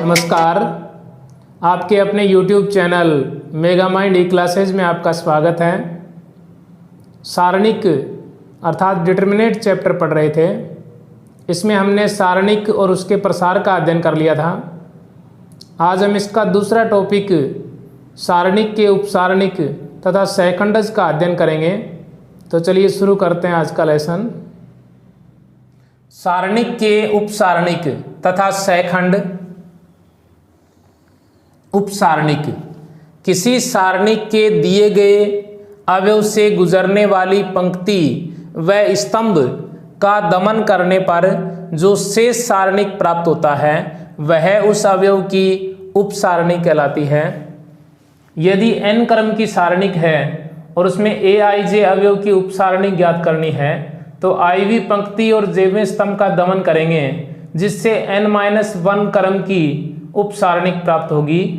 नमस्कार। आपके अपने YouTube चैनल मेगा माइंड ई क्लासेज में आपका स्वागत है। सारणिक अर्थात डिटर्मिनेट चैप्टर पढ़ रहे थे। इसमें हमने सारणिक और उसके प्रसार का अध्ययन कर लिया था। आज हम इसका दूसरा टॉपिक सारणिक के उपसारणिक तथा सहखंडज का अध्ययन करेंगे। तो चलिए शुरू करते हैं आज का लेसन। सारणिक के उपसारणिक तथा सहखंड। उपसारणिक किसी सारणिक के दिए गए अवयव से गुजरने वाली पंक्ति व स्तंभ का दमन करने पर जो शेष सारणिक प्राप्त होता है वह उस अवयव की उपसारणिक कहलाती है। यदि n क्रम की सारणिक है और उसमें aij अवयव की उपसारणिक ज्ञात करनी है तो iवीं पंक्ति और jवें स्तंभ का दमन करेंगे जिससे n-1 क्रम की उपसारणिक प्राप्त होगी।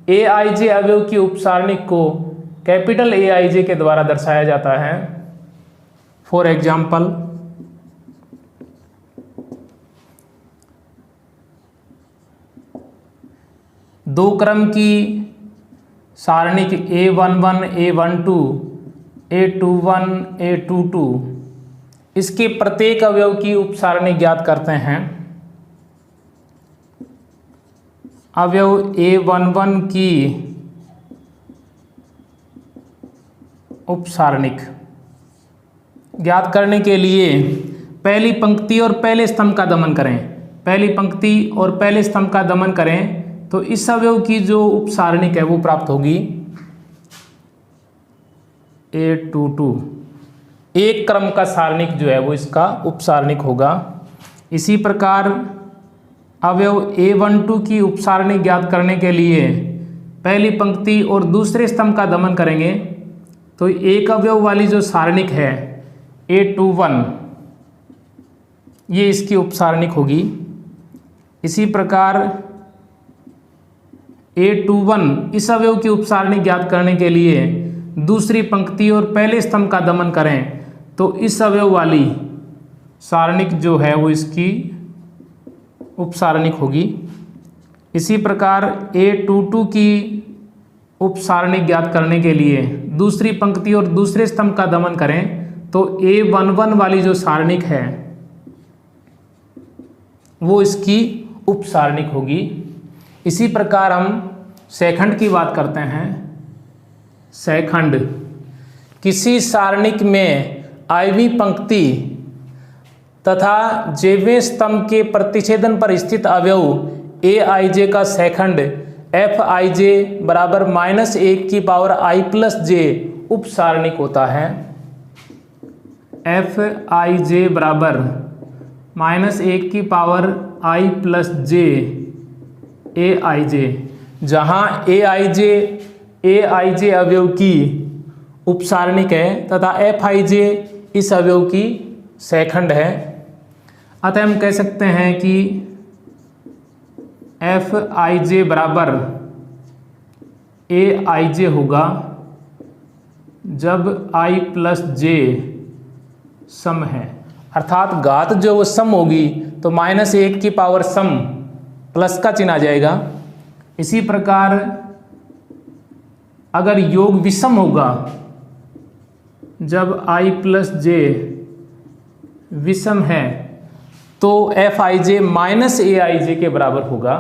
aij अवयव की उपसारणिक को कैपिटल aij के द्वारा दर्शाया जाता है। फॉर एग्जाम्पल, दो क्रम की सारणिक a11, a12, a21, a22 इसके प्रत्येक अवयव की उपसारणिक ज्ञात करते हैं। अवयव a11 की उपसारणिक ज्ञात करने के लिए पहली पंक्ति और पहले स्तंभ का दमन करें। पहली पंक्ति और पहले स्तंभ का दमन करें तो इस अवयव की जो उपसारणिक है वो प्राप्त होगी a22। एक क्रम का सारणिक जो है वो इसका उपसारणिक होगा। इसी प्रकार अवयव a12 की उपसारणिक ज्ञात करने के लिए पहली पंक्ति और दूसरे स्तंभ का दमन करेंगे तो एक अवयव वाली जो सारणिक है a21 ये इसकी उपसारणिक होगी। इसी प्रकार a21 इस अवयव की उपसारणिक ज्ञात करने के लिए दूसरी पंक्ति और पहले स्तंभ का दमन करें तो इस अवयव वाली सारणिक जो है वो इसकी उपसारणिक होगी। इसी प्रकार a22 की उपसारणिक ज्ञात करने के लिए दूसरी पंक्ति और दूसरे स्तंभ का दमन करें तो a11 वाली जो सारणिक है वो इसकी उपसारणिक होगी। इसी प्रकार हम सहखंड की बात करते हैं। सहखंड किसी सारणिक में iवीं पंक्ति तथा jवें स्तंभ के प्रतिच्छेदन पर स्थित अवयव aij का सहखंड fij बराबर -1 की पावर i प्लस j उपसारणिक होता है। fij बराबर -1 की power i plus j aij, जहाँ aij अवयव की उपसारणिक है तथा fij इस अवयव की सहखंड है। अतः हम कह सकते हैं कि fij बराबर aij होगा जब i प्लस j सम है, अर्थात घात जो वो सम होगी तो -1 की पावर सम प्लस का चिन्ह आ जाएगा। इसी प्रकार अगर योग विषम होगा जब i प्लस j विषम है तो fij -aij के बराबर होगा।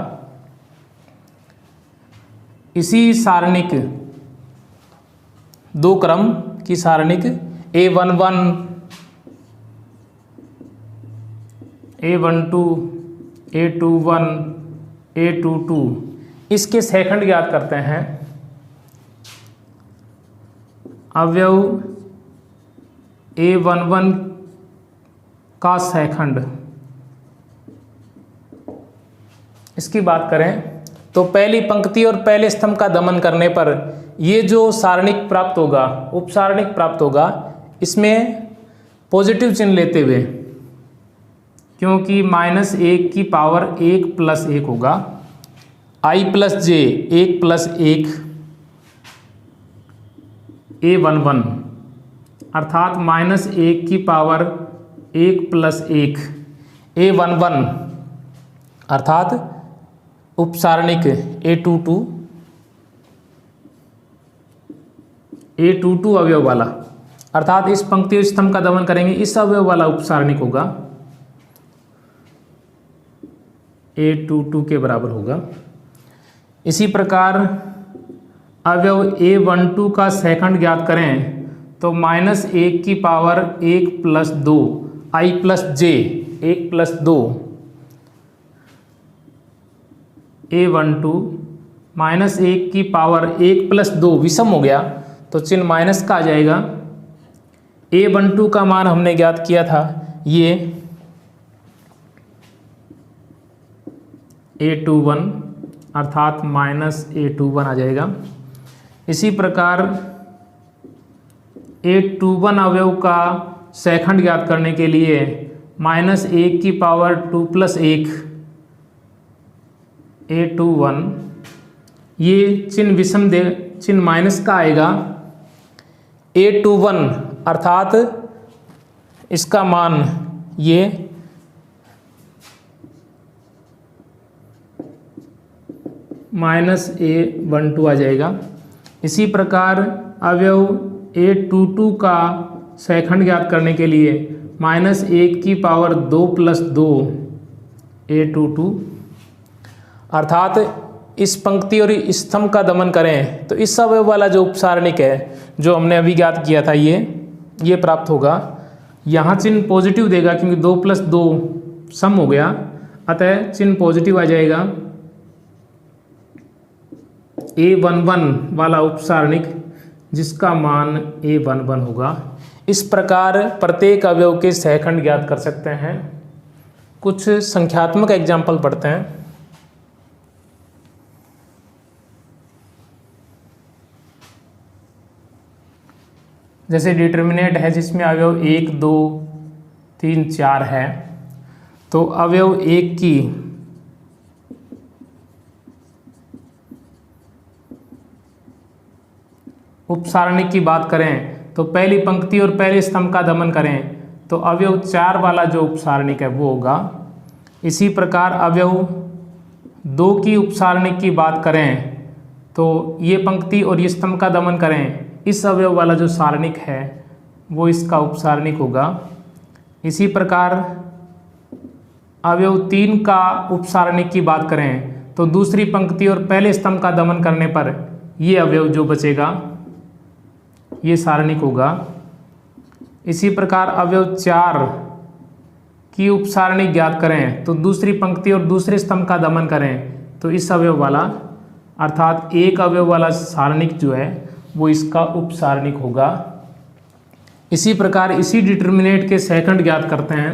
इसी सारणिक दो क्रम की सारणिक a11, a12, a21, a22 इसके सहखंड ज्ञात करते हैं। अवयव a11 का सहखंड इसकी बात करें तो पहली पंक्ति और पहले स्तंभ का दमन करने पर ये जो सारणिक प्राप्त होगा, उपसारणिक प्राप्त होगा, इसमें पॉजिटिव चिन्ह लेते हुए, क्योंकि -1 की पावर 1 प्लस 1 होगा। i plus j 1 plus 1 a11 अर्थात -1 की पावर 1 प्लस 1 a11 अर्थात उपसारणिक A22 अवयव वाला, अर्थात इस पंक्ति और स्तंभ का दमन करेंगे, इस अवयव वाला उपसारणिक होगा A22 के बराबर होगा। इसी प्रकार अवयव A12 का सेकंड ज्ञात करें तो -1 की पावर 1 + 2 I + j 1 + 2 A12 -1 की पावर 1 + 2 विषम हो गया तो चिन्ह माइनस का आ जाएगा। A12 का मान हमने ज्ञात किया था ये A21 अर्थात -A21 आ जाएगा। इसी प्रकार A21 अवयव का सेकंड ज्ञात करने के लिए -1 की पावर 2 + 1 A21 ये चिन्ह विषम दे, चिन्ह माइनस का आएगा। A21 अर्थात इसका मान ये -A12 आ जाएगा। इसी प्रकार अवयव A22 का सेकंड ज्ञात करने के लिए -1 की पावर 2 + 2 A22 अर्थात इस पंक्ति और स्तंभ का दमन करें तो इस अवयव वाला जो उपसारणिक है जो हमने अभी ज्ञात किया था ये प्राप्त होगा। यहाँ चिन्ह पॉजिटिव देगा क्योंकि 2 + 2 सम हो गया, अतः चिन्ह पॉजिटिव आ जाएगा। A11 वाला उपसारणिक जिसका मान A11 होगा। इस प्रकार प्रत्येक अवयव के सेकंड ज्ञात कर सकते हैं। कुछ संख्यात्मक एग्जाम्पल पढ़ते हैं। जैसे डिटर्मिनेंट है जिसमें अवयव 1 2 3 4 है, तो अवयव 1 की उपसारणिक की बात करें तो पहली पंक्ति और पहले स्तंभ का दमन करें तो अवयव 4 वाला जो उपसारणिक है वो होगा। इसी प्रकार अवयव 2 की उपसारणिक की बात करें तो ये पंक्ति और ये स्तंभ का दमन करें, इस अवयव वाला जो सारणिक है वो इसका उपसारणिक होगा। इसी प्रकार अवयव 3 का उपसारणिक की बात करें तो दूसरी पंक्ति और पहले स्तंभ का दमन करने पर ये अवयव जो बचेगा ये सारणिक होगा। इसी प्रकार अवयव 4 की उपसारणिक ज्ञात करें तो दूसरी पंक्ति और दूसरे स्तंभ का दमन करें तो इस अवयव वाला अर्थात एक अवयव वाला सारणिक जो है वो इसका उपसारणिक होगा। इसी प्रकार इसी डिटर्मिनेंट के सेकंड ज्ञात करते हैं।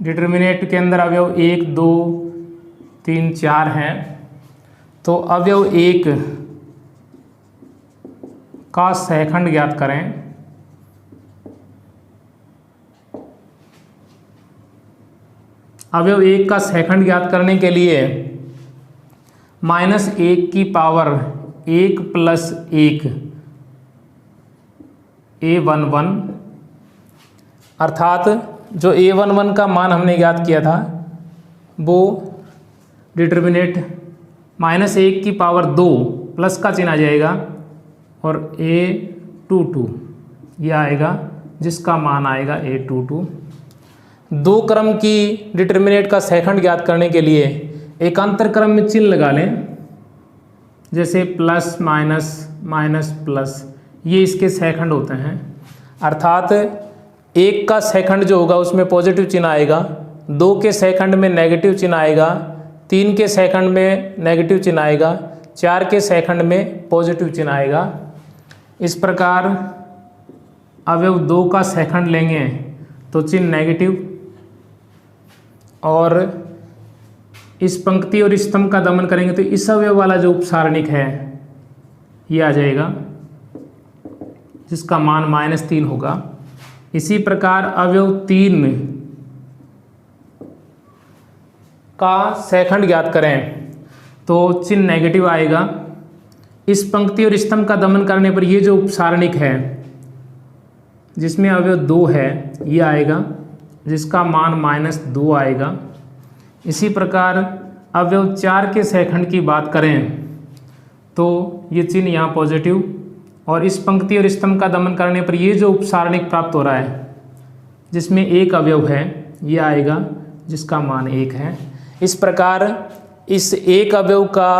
डिटर्मिनेंट के अंदर अवयव 1 2 3 4 हैं, तो अवयव 1 का सेकंड ज्ञात करें। अवयव 1 का सेकंड ज्ञात करने के लिए -1 की पावर 1 + 1 A11 अर्थात जो A11 का मान हमने ज्ञात किया था वो डिटर्मिनेंट -1 की पावर 2 प्लस का चिन्ह आ जाएगा और A22 ये आएगा जिसका मान आएगा A22। दो क्रम की डिटर्मिनेंट का सेकंड ज्ञात करने के लिए एकांतर क्रम में चिन्ह लगा लें, जैसे प्लस माइनस माइनस प्लस, ये इसके सेकंड होते हैं। अर्थात 1 का सेकंड जो होगा उसमें पॉजिटिव चिन्ह आएगा, 2 के सेकंड में नेगेटिव चिन्ह आएगा, 3 के सेकंड में नेगेटिव चिन्ह आएगा, 4 के सेकंड में पॉजिटिव चिन्ह आएगा। इस प्रकार अवयव 2 का सेकंड लेंगे तो चिन्ह नेगेटिव, और इस पंक्ति और स्तंभ का दमन करेंगे तो इस अवयव वाला जो उपसारणिक है ये आ जाएगा जिसका मान -3 होगा। इसी प्रकार अवयव 3 का सेकंड ज्ञात करें तो चिन्ह नेगेटिव आएगा। इस पंक्ति और स्तंभ का दमन करने पर ये जो उपसारणिक है जिसमें अवयव 2 है ये आएगा जिसका मान -2 आएगा। इसी प्रकार अवयव 4 के सेकंड की बात करें तो ये चिन्ह यहाँ पॉजिटिव, और इस पंक्ति और स्तंभ का दमन करने पर ये जो उपसारणिक प्राप्त हो रहा है जिसमें एक अवयव है ये आएगा जिसका मान 1 है। इस प्रकार इस एक अवयव का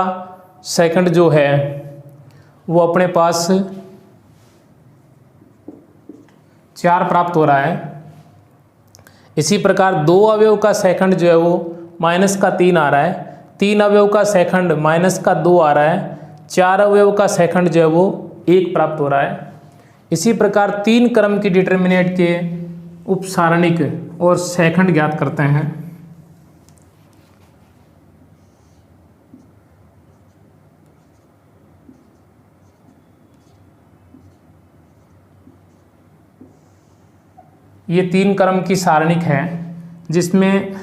सेकंड जो है वो अपने पास 4 प्राप्त हो रहा है। इसी प्रकार 2 अवयव का सेकंड जो है वो -3 आ रहा है, 3 अवयव का सेकंड -2 आ रहा है, 4 अवयव का सेकंड जो है वो 1 प्राप्त हो रहा है। इसी प्रकार 3 क्रम की डिटर्मिनेंट के उपसारणिक और सेकंड ज्ञात करते हैं। ये 3 क्रम की सारणिक है जिसमें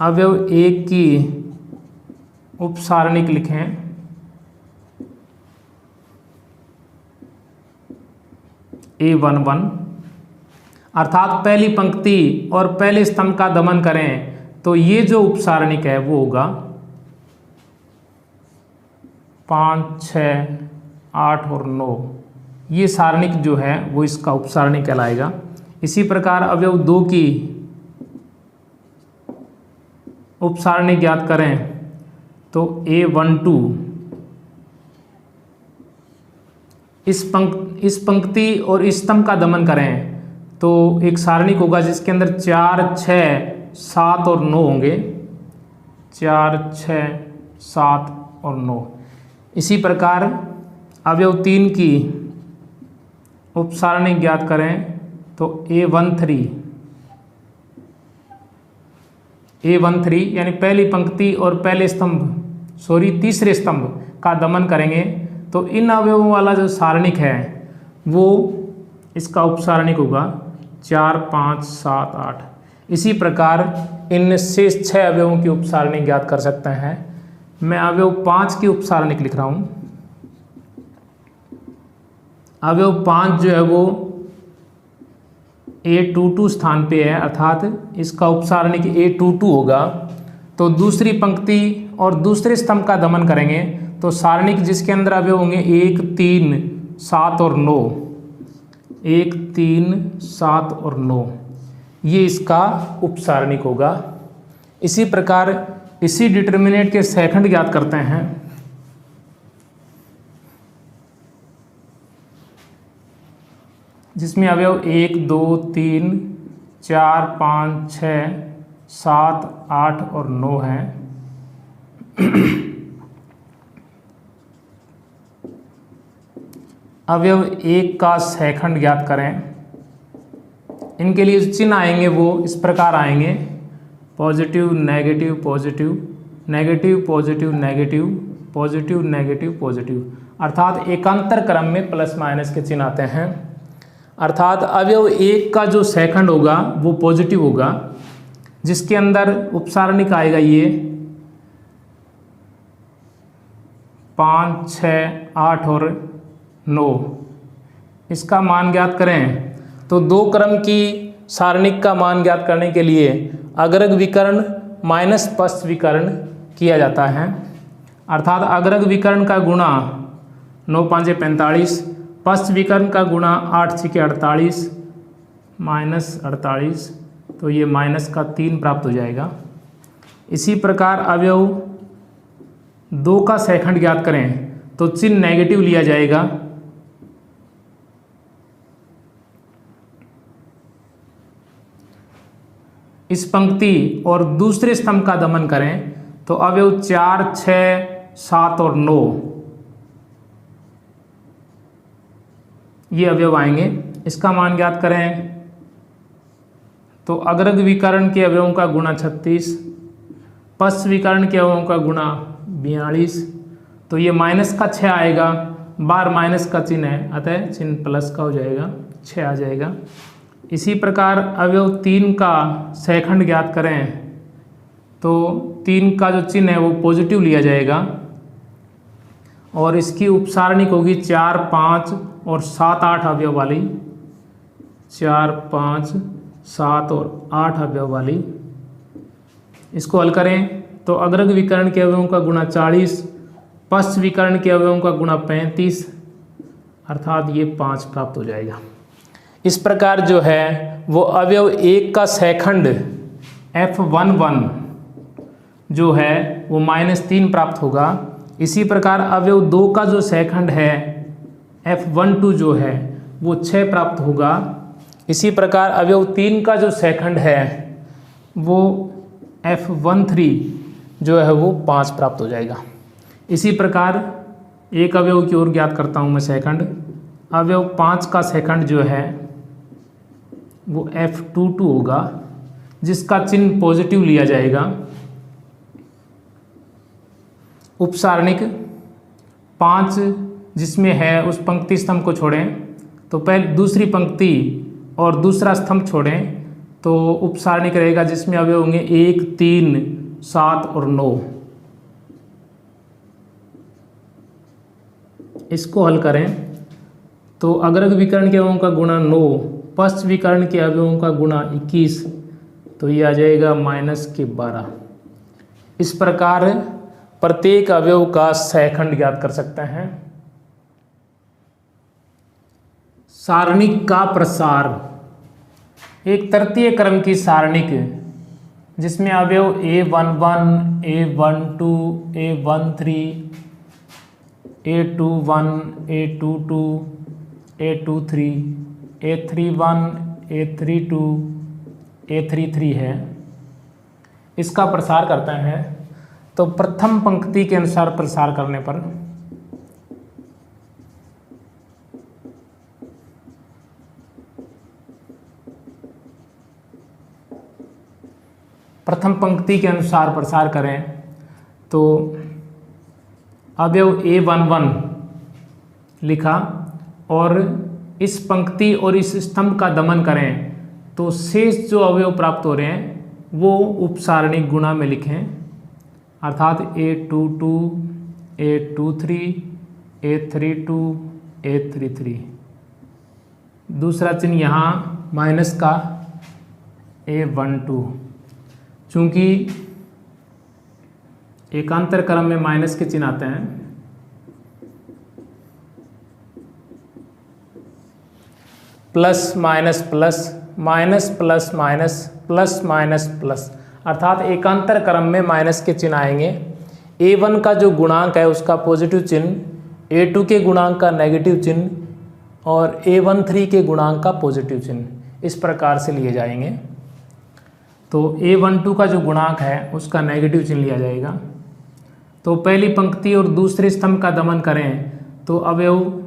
अवयव 1 की उपसारणिक लिखें A11, अर्थात पहली पंक्ति और पहले स्तंभ का दमन करें तो ये जो उपसारणिक है वो होगा 5, 6, 8 और 9। ये सारणिक जो है वो इसका उपसारणिक कहलाएगा। इसी प्रकार अवयव 2 की उपसारणिक ज्ञात करें तो A12 इस पंक्ति और स्तंभ का दमन करें तो एक सारणिक होगा जिसके अंदर 4, 6, 7 और 9 होंगे, 4, 6, 7 और 9। इसी प्रकार अवयव 3 की उपसारणिक ज्ञात करें तो A13 यानी पहली पंक्ति और पहले तीसरे स्तंभ का दमन करेंगे तो इन अवयवों वाला जो सारणिक है वो इसका उपसारणिक होगा 4, 5, 7, 8। इसी प्रकार इन शेष 6 अवयवों की उपसारणिक ज्ञात कर सकते हैं। मैं अवयव 5 की उपसारणिक लिख रहा हूँ। अवयव 5 जो है वो A22 स्थान पे है, अर्थात इसका उपसारणिक A22 होगा। तो दूसरी पंक्ति और दूसरे स्तंभ का दमन करेंगे तो सारणिक जिसके अंदर अवयव होंगे 1, 3, 7 और 9, 1, 3, 7 और 9, ये इसका उपसारणिक होगा। इसी प्रकार इसी डिटर्मिनेंट के सेकंड ज्ञात करते हैं। जिसमें अवयव 1, 2, 3, 4, 5, 6, 7, 8 और 9 हैं। अवयव 1 का सेकंड ज्ञात करें। इनके लिए जो चिन्ह आएंगे वो इस प्रकार आएंगे: positive, negative, positive, negative, positive, negative, positive, negative, positive, अर्थात एकांतर क्रम में प्लस माइनस के चिन्ह आते हैं। अर्थात अवयव 1 का जो सेकंड होगा वो पॉजिटिव होगा, जिसके अंदर उपसारणिक आएगा ये 5, 6, 8 और 9। इसका मान ज्ञात करें तो 2 क्रम की सारणिक का मान ज्ञात करने के लिए अग्रग विकर्ण माइनस पश्च विकर्ण किया जाता है। अर्थात अग्रग विकर्ण का गुणा 9, 5, 45, पश्च विकर्ण का गुणा 8, 6, 48 माइनस 48, तो ये माइनस का 3 प्राप्त हो जाएगा। इसी प्रकार अवयव 2 का सेकंड ज्ञात करें तो चिन्ह नेगेटिव लिया जाएगा। इस पंक्ति और दूसरे स्तंभ का दमन करें तो अवयव 4, 6, 7 और 9 ये अवयव आएंगे। इसका मान ज्ञात करें तो अग्रग विकर्ण के अवयवों का गुणा 36, पश्च विकर्ण के अवयवों का गुणा 42, तो ये माइनस का 6 आएगा। बार माइनस का चिन्ह है, अतः चिन्ह प्लस का हो जाएगा, 6 आ जाएगा। इसी प्रकार अवयव 3 का सेकंड ज्ञात करें तो 3 का जो चिन्ह है वो पॉजिटिव लिया जाएगा और इसकी उपसारणिक होगी 4, 5 और 7, 8 अवयव वाली, 4, 5, 7 और 8 अवयव वाली। इसको हल करें तो अग्रग विकर्ण के अवयवों का गुणा 40, पश्च विकर्ण के अवयवों का गुणा 35, अर्थात ये 5 प्राप्त हो जाएगा। इस प्रकार जो है वो अवयव 1 का सेकंड F11 जो है वो -3 प्राप्त होगा। इसी प्रकार अवयव 2 का जो सेकंड है F12 जो है वो 6 प्राप्त होगा। इसी प्रकार अवयव 3 का जो सेकंड है वो F13 जो है वो 5 प्राप्त हो जाएगा। इसी प्रकार एक अवयव की ओर ज्ञात करता हूँ मैं सेकंड। अवयव 5 का सेकंड जो है वो F22 होगा, जिसका चिन्ह पॉजिटिव लिया जाएगा। उपसारणिक 5 जिसमें है उस पंक्ति स्तंभ को छोड़ें तो पहले दूसरी पंक्ति और दूसरा स्तंभ छोड़ें तो उपसारणिक रहेगा, जिसमें अवयव होंगे 1, 3, 7 और 9। इसको हल करें तो अग्रग विकर्ण के अवयवों का गुणा 9, पश्च विकर्ण के अवयवों का गुणा 21, तो ये आ जाएगा -12। इस प्रकार प्रत्येक अवयव का सेकंड ज्ञात कर सकते हैं। सारणिक का प्रसार, एक तृतीय क्रम की सारणिक जिसमें अवयव A11, A12, A13, A21, A22, A23, A31, A32, A33 है, इसका प्रसार करते हैं। तो प्रथम पंक्ति के अनुसार प्रसार करने पर प्रथम पंक्ति के अनुसार प्रसार करें तो अवयव A11 लिखा और इस पंक्ति और इस स्तंभ का दमन करें तो शेष जो अवयव प्राप्त हो रहे हैं वो उपसारणिक गुणा में लिखें, अर्थात A22, A23, A32, A33। दूसरा चिन्ह यहाँ माइनस का A12, चूँकि एकांतर क्रम में माइनस के चिन्ह आते हैं, plus minus plus, minus plus minus, plus minus plus, अर्थात एकांतर क्रम में माइनस के चिन्ह आएंगे। A1 का जो गुणांक है उसका पॉजिटिव चिन्ह, A2 के गुणांक का नेगेटिव चिन्ह और A13 के गुणांक का पॉजिटिव चिन्ह इस प्रकार से लिए जाएंगे। तो A12 का जो गुणांक है उसका नेगेटिव चिन्ह लिया जाएगा। तो पहली पंक्ति और दूसरे स्तंभ का दमन करें तो अवयव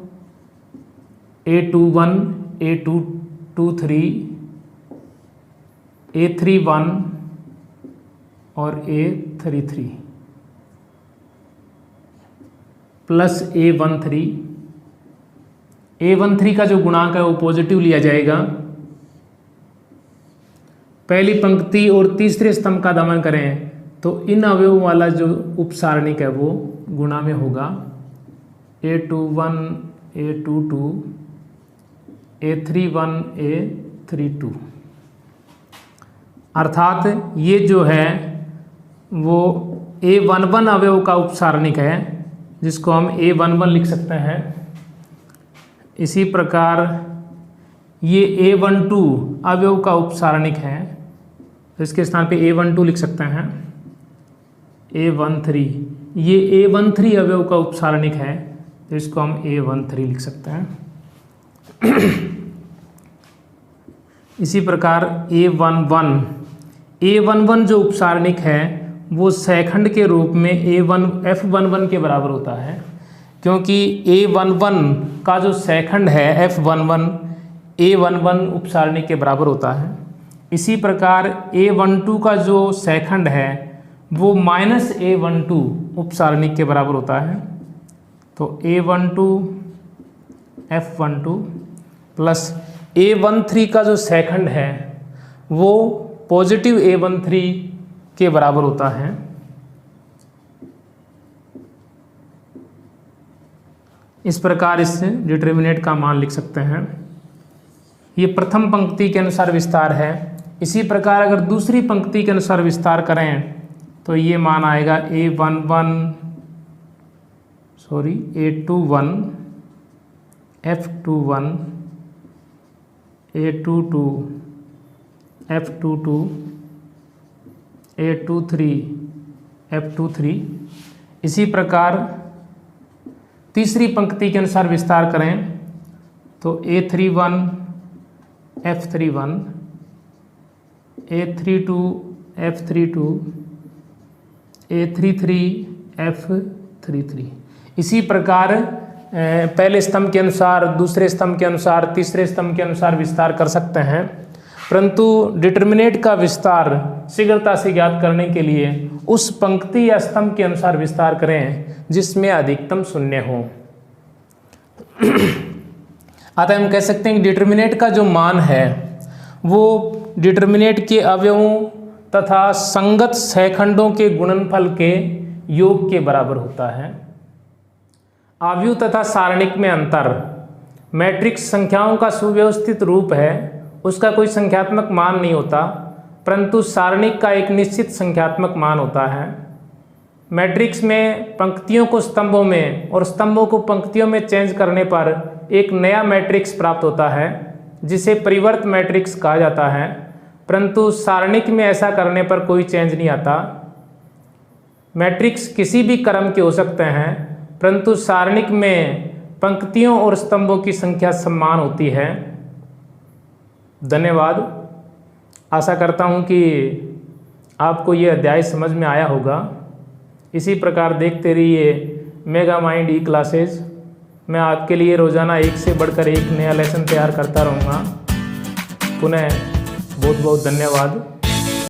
A21, A23, A31 और A33 प्लस A13, A13 का जो गुणांक है वो पॉजिटिव लिया जाएगा। पहली पंक्ति और तीसरे स्तंभ का दमन करें तो इन अवयवों वाला जो उपसारणिक है वो गुणा में होगा। A21, A22, A31, A32, अर्थात ये जो है वो A11 अवयव का उपसारणिक है जिसको हम A11 लिख सकते हैं। इसी प्रकार ये A12 अवयव का उपसारणिक है तो इसके स्थान पे A12 लिख सकते हैं। A13 ये A13 अवयव का उपसारणिक है तो इसको हम A13 लिख सकते हैं। इसी प्रकार A11 जो उपसारणिक है वो सेकंड के रूप में F11 के बराबर होता है, क्योंकि A11 का जो सेकंड है F11 A11 उपसारणिक के बराबर होता है। इसी प्रकार A12 का जो सेकंड है वो -A12 उपसारणिक के बराबर होता है। तो A12 F12 प्लस A13 का जो सेकंड है वो पॉजिटिव A13 के बराबर होता है। इस प्रकार इस डिटर्मिनेंट का मान लिख सकते हैं। ये प्रथम पंक्ति के अनुसार विस्तार है। इसी प्रकार अगर दूसरी पंक्ति के अनुसार विस्तार करें तो ये मान आएगा A21, F21, A22, F22, A23, F23। इसी प्रकार तीसरी पंक्ति के अनुसार विस्तार करें तो A31, F31, A32, F32, A33, F33। इसी प्रकार पहले स्तंभ के अनुसार, दूसरे स्तंभ के अनुसार, तीसरे स्तंभ के अनुसार विस्तार कर सकते हैं, परंतु डिटर्मिनेट का विस्तार शीघ्रता से ज्ञात करने के लिए उस पंक्ति या स्तंभ के अनुसार विस्तार करें जिसमें अधिकतम शून्य हो। अतः हम कह सकते हैं कि डिटर्मिनेट का जो मान है वो डिटर्मिनेट के अवयवों तथा संगत सहखंडों के गुणनफल के योग के बराबर होता है। आव्यूह तथा सारणिक में अंतर, मैट्रिक्स संख्याओं का सुव्यवस्थित रूप है, उसका कोई संख्यात्मक मान नहीं होता, परंतु सारणिक का एक निश्चित संख्यात्मक मान होता है। मैट्रिक्स में पंक्तियों को स्तंभों में और स्तंभों को पंक्तियों में चेंज करने पर एक नया मैट्रिक्स प्राप्त होता है जिसे परिवर्त मैट्रिक्स कहा जाता है, परंतु सारणिक में ऐसा करने पर कोई चेंज नहीं आता। मैट्रिक्स किसी भी क्रम के हो सकते हैं, परंतु सारणिक में पंक्तियों और स्तंभों की संख्या समान होती है। धन्यवाद। आशा करता हूँ कि आपको ये अध्याय समझ में आया होगा। इसी प्रकार देखते रहिए मेगा माइंड ई क्लासेज। मैं आपके लिए रोज़ाना एक से बढ़कर एक नया लेसन तैयार करता रहूँगा। पुनः बहुत बहुत धन्यवाद।